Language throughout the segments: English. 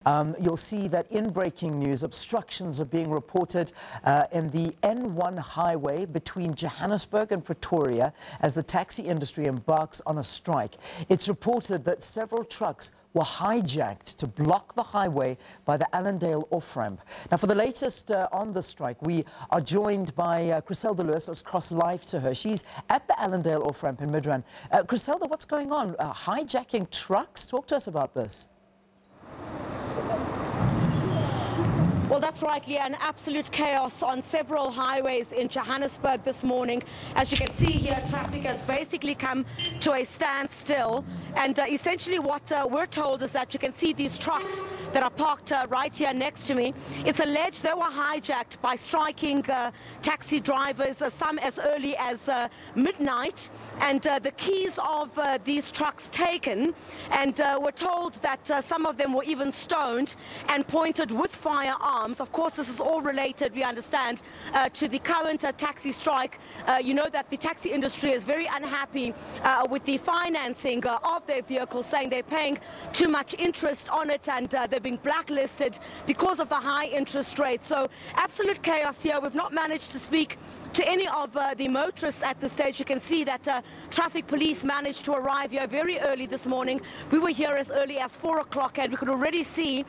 You'll see that in breaking news, obstructions are being reported in the N1 highway between Johannesburg and Pretoria as the taxi industry embarks on a strike. It's reported that several trucks were hijacked to block the highway by the Allandale off-ramp. Now, for the latest on the strike, we are joined by Chriselda Lewis. Let's cross live to her. She's at the Allandale off-ramp in Midrand. Chriselda, what's going on? Hijacking trucks? Talk to us about this. Well, that's right, Leanne. Absolute chaos on several highways in Johannesburg this morning. As you can see here, traffic has basically come to a standstill. And essentially what we're told is that you can see these trucks that are parked right here next to me. It's alleged they were hijacked by striking taxi drivers, some as early as midnight. And the keys of these trucks taken. And we're told that some of them were even stoned and pointed with firearms. Of course, this is all related, we understand, to the current taxi strike. You know that the taxi industry is very unhappy with the financing of their vehicles, saying they're paying too much interest on it and they're being blacklisted because of the high interest rate. So absolute chaos here. We've not managed to speak to any of the motorists at this stage. You can see that traffic police managed to arrive here very early this morning. We were here as early as 4 o'clock and we could already see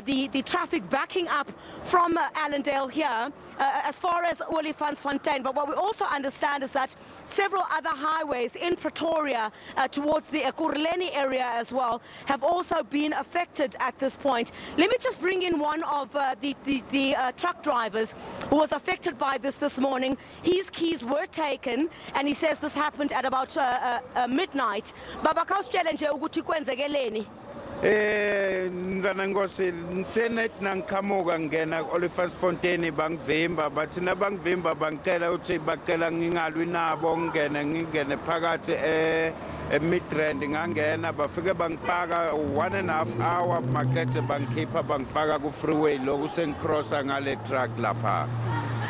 the traffic backing up from Allandale here as far as Olifantsfontein. But what we also understand is that several other highways in Pretoria towards the Ekurhuleni area as well have also been affected at this point. Let me just bring in one of the truck drivers who was affected by this morning. His keys were taken and he says this happened at about midnight. Baba khawusitshele nje ukuthi kwenzekeleni. Ngana ngosi ntsene nangqhamuka ngena Olifantsfontein bangivimba bathi nabangivimba bangicela ukuthi bacela ngingalwi nabo ngingene phakathi Midrand ngangena bafike bangipaka 1.5 hour makethe bangikhipha bangifaka ku freeway lokhu sengicrossa ngale truck lapha.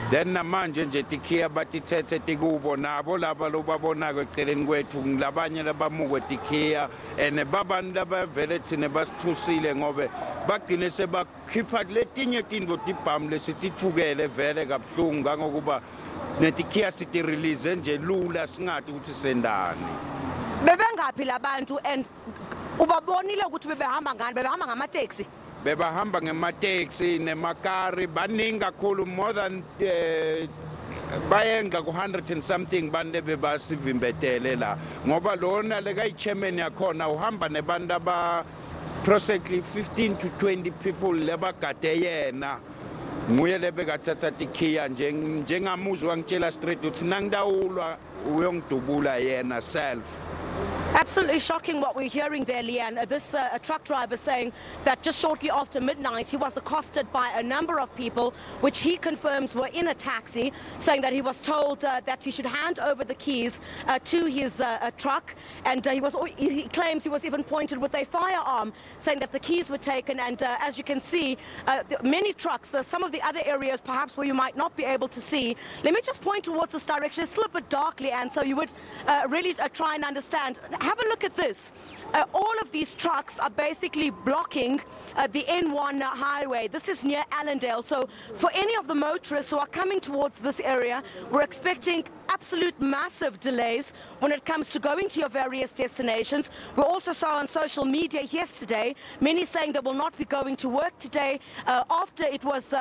Then namanje nje tikhiya batithethe tikubo nabo laba lobabonaka eceleni kwethu ngilabanye labamukwe tikhiya ene babantu labavele thina basithusile ngobe bagcine sebakhipha letinye tindvo tibhamu lesitithukele vele kabuhlungu ngokuba netikhiya sithi release nje lula singathi ukuthi sendani. Bebengaphi labantu and ubabonile ukuthi bebehamba ngani? Bebehamba ngamateksi? Bebahamba ngemateksi nemakari baningi kakhulu, more than bayenga ku 100 and something bande bebasivimbetele la ngoba lona lekayichairman yakhona uhamba nebantu aba approximately 15 to 20 people lebagade yena nguye lebekathatha tikhiya njengamuzwa ngitshela straight uthi nangidawulwa uyongidubula yena self. Absolutely shocking what we're hearing there, Leanne. This truck driver saying that just shortly after midnight he was accosted by a number of people, which he confirms were in a taxi, saying that he was told that he should hand over the keys to his truck. And he claims he was even pointed with a firearm, saying that the keys were taken. And as you can see, many trucks, some of the other areas perhaps where you might not be able to see. Let me just point towards this direction. It's still a bit dark, Leanne, so you would really try and understand. Have a look at this. All of these trucks are basically blocking the N1 highway. This is near Allandale. So for any of the motorists who are coming towards this area, we're expecting absolute massive delays when it comes to going to your various destinations. We also saw on social media yesterday many saying they will not be going to work today after it was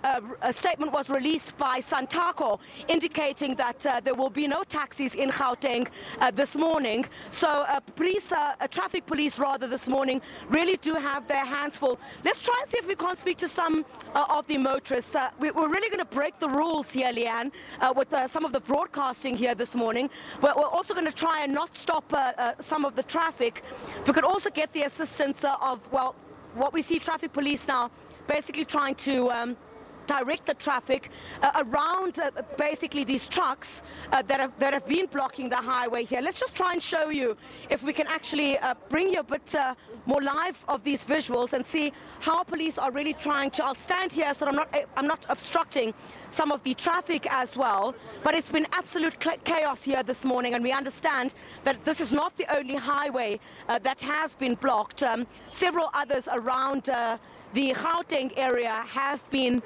a statement was released by Santako indicating that there will be no taxis in Gauteng this morning. So traffic police rather this morning really do have their hands full. Let's try and see if we can't speak to some of the motorists. We're really going to break the rules here, Leanne, with some of the broadcasting here this morning. We're also going to try and not stop some of the traffic. We could also get the assistance of, well, what we see traffic police now basically trying to direct the traffic around basically these trucks that have been blocking the highway here. Let's just try and show you if we can actually bring you a bit more live of these visuals and see how police are really trying to. I'll stand here so I'm not obstructing some of the traffic as well, but it's been absolute chaos here this morning, and we understand that this is not the only highway that has been blocked. Several others around the Gauteng area have been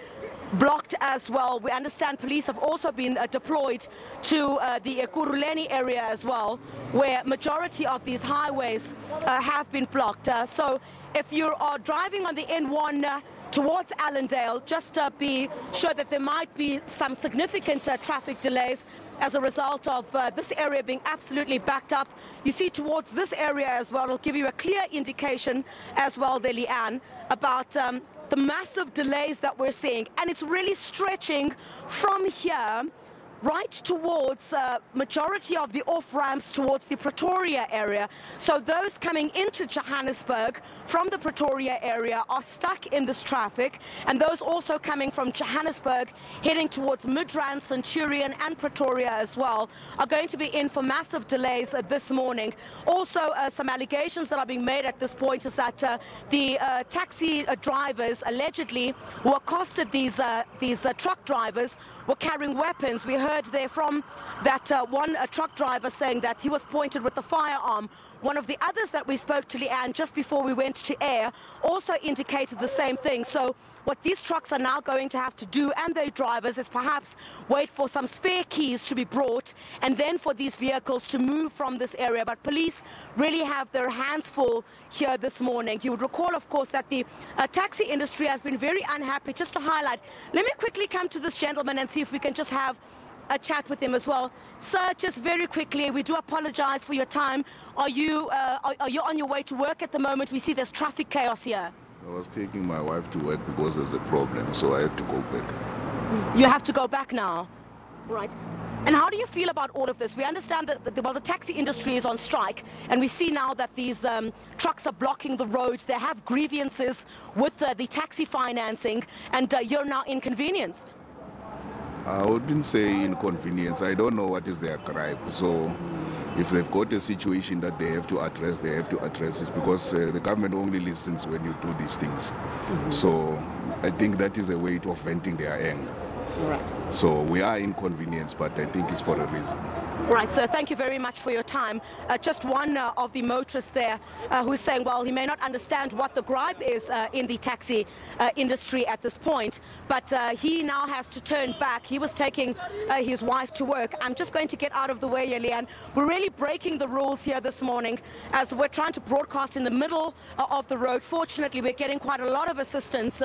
blocked as well. We understand police have also been deployed to the Ekurhuleni area as well, where majority of these highways have been blocked. So if you are driving on the N1 towards Allandale, just be sure that there might be some significant traffic delays as a result of this area being absolutely backed up. You see towards this area as well, it'll give you a clear indication as well, there, Leanne, about the massive delays that we're seeing. And it's really stretching from here right towards majority of the off-ramps towards the Pretoria area. So those coming into Johannesburg from the Pretoria area are stuck in this traffic, and those also coming from Johannesburg heading towards Midrand, Centurion and Pretoria as well are going to be in for massive delays this morning. Also, some allegations that are being made at this point is that the taxi drivers allegedly who accosted these truck drivers were carrying weapons. We heard there from that one truck driver saying that he was pointed with the firearm. One of the others that we spoke to, Leanne, just before we went to air, also indicated the same thing. So what these trucks are now going to have to do, and their drivers, is perhaps wait for some spare keys to be brought and then for these vehicles to move from this area. But police really have their hands full here this morning. You would recall, of course, that the taxi industry has been very unhappy. Just to highlight, let me quickly come to this gentleman and see if we can just have a chat with him as well. Sir, just very quickly, we do apologize for your time. Are you on your way to work at the moment? We see there's traffic chaos here. I was taking my wife to work because there's a problem, so I have to go back. You have to go back now? Right. And how do you feel about all of this? We understand that the taxi industry is on strike, and we see now that these trucks are blocking the roads. They have grievances with the taxi financing, and you're now inconvenienced. I wouldn't say inconvenience. I don't know what is their gripe. So if they've got a situation that they have to address it, because the government only listens when you do these things. Mm-hmm. So I think that is a way of venting their anger. Right. So we are inconvenienced, but I think it's for a reason. Right, sir, thank you very much for your time. Just one of the motorists there who's saying, well, he may not understand what the gripe is in the taxi industry at this point, but he now has to turn back. He was taking his wife to work. I'm just going to get out of the way here, Leanne. We're really breaking the rules here this morning as we're trying to broadcast in the middle of the road. Fortunately, we're getting quite a lot of assistance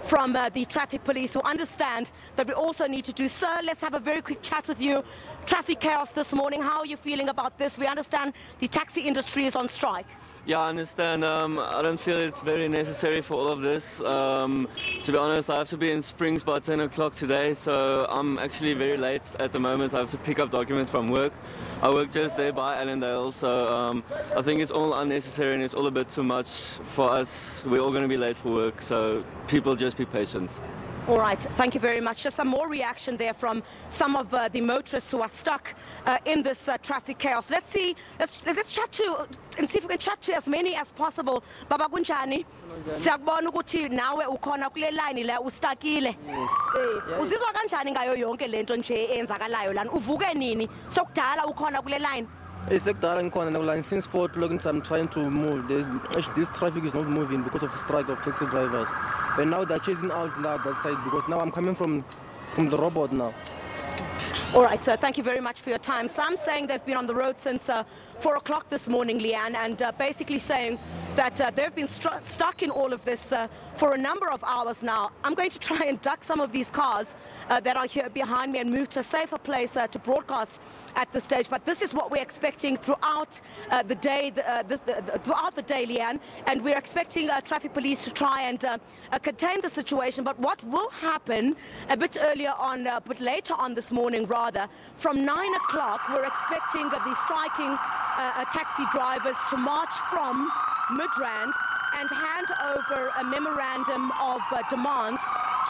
from the traffic police who understand that we also need to do. Sir, let's have a very quick chat with you. Traffic chaos this morning. How are you feeling about this? We understand the taxi industry is on strike. Yeah, I understand. I don't feel it's very necessary for all of this. To be honest, I have to be in Springs by 10 o'clock today, so I'm actually very late at the moment. I have to pick up documents from work. I work just there by Allandale, so I think it's all unnecessary and it's all a bit too much for us. We're all going to be late for work, so people just be patient. All right, thank you very much. Just some more reaction there from some of the motorists who are stuck in this traffic chaos. Let's chat to and see if we can chat to as many as possible. Baba kunjani? Siyakubona ukuthi nawe ukhona kule line la ustakile. Uzizwa kanjani ngayo yonke lento nje enzakalayo lana? Uvuke nini? Sokudala ukhona kule line? Sekudala ngikhona la line since 4 o'clock and I'm trying to move. This traffic is not moving because of the strike of taxi drivers. And now they're chasing out that side because now I'm coming from the robot now. All right, sir, thank you very much for your time. Some saying they've been on the road since 4 o'clock this morning, Leanne, and basically saying that they've been stuck in all of this for a number of hours now. I'm going to try and duck some of these cars that are here behind me and move to a safer place to broadcast at this stage. But this is what we're expecting throughout the day, throughout the day, Leanne, and we're expecting traffic police to try and contain the situation. But what will happen a bit earlier on, a bit later on this morning, rather, from 9 o'clock, we're expecting the striking taxi drivers to march from Midrand and hand over a memorandum of demands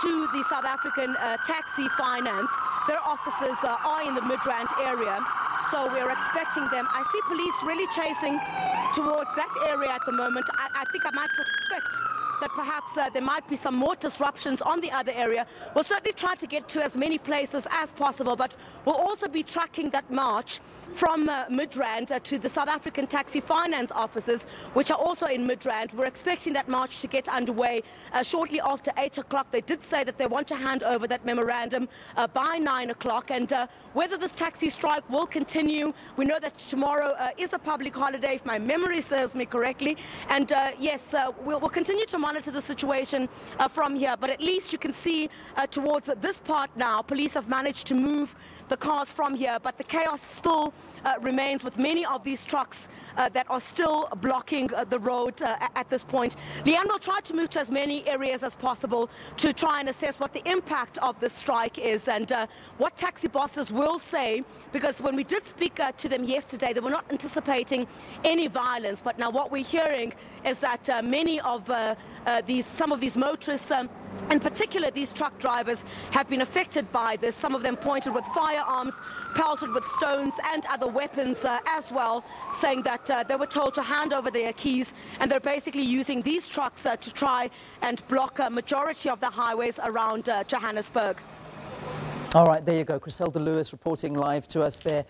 to the South African Taxi Finance. Their offices are in the Midrand area, so we're expecting them. I see police really chasing towards that area at the moment. I think I might suspect that perhaps there might be some more disruptions on the other area. We'll certainly try to get to as many places as possible, but we'll also be tracking that march from Midrand to the South African Taxi Finance offices, which are also in Midrand. We're expecting that march to get underway shortly after 8 o'clock. They did say that they want to hand over that memorandum by 9 o'clock, and whether this taxi strike will continue, we know that tomorrow is a public holiday, if my memory serves me correctly, and yes, we'll continue to monitor the situation from here, but at least you can see towards this part now, police have managed to move the cars from here, but the chaos still remains with many of these trucks that are still blocking the road at this point. Leanne will try to move to as many areas as possible to try and assess what the impact of the strike is and what taxi bosses will say, because when we did speak to them yesterday, they were not anticipating any violence, but now what we're hearing is that many of some of these motorists, in particular these truck drivers, have been affected by this. Some of them pointed with firearms, pelted with stones and other weapons as well, saying that they were told to hand over their keys, and they're basically using these trucks to try and block a majority of the highways around Johannesburg. All right, there you go. Chriselda Lewis reporting live to us there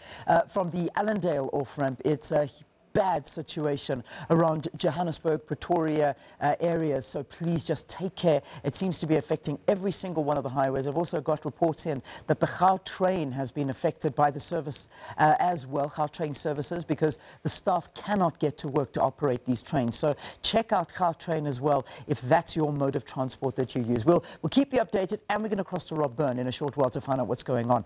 from the Allandale off-ramp. It's a bad situation around Johannesburg, Pretoria areas, so please just take care. It seems to be affecting every single one of the highways. I've also got reports in that the Gautrain has been affected by the service as well, Gautrain services, because the staff cannot get to work to operate these trains. So check out Gautrain as well if that's your mode of transport that you use. We'll keep you updated, and we're going to cross to Rob Byrne in a short while to find out what's going on.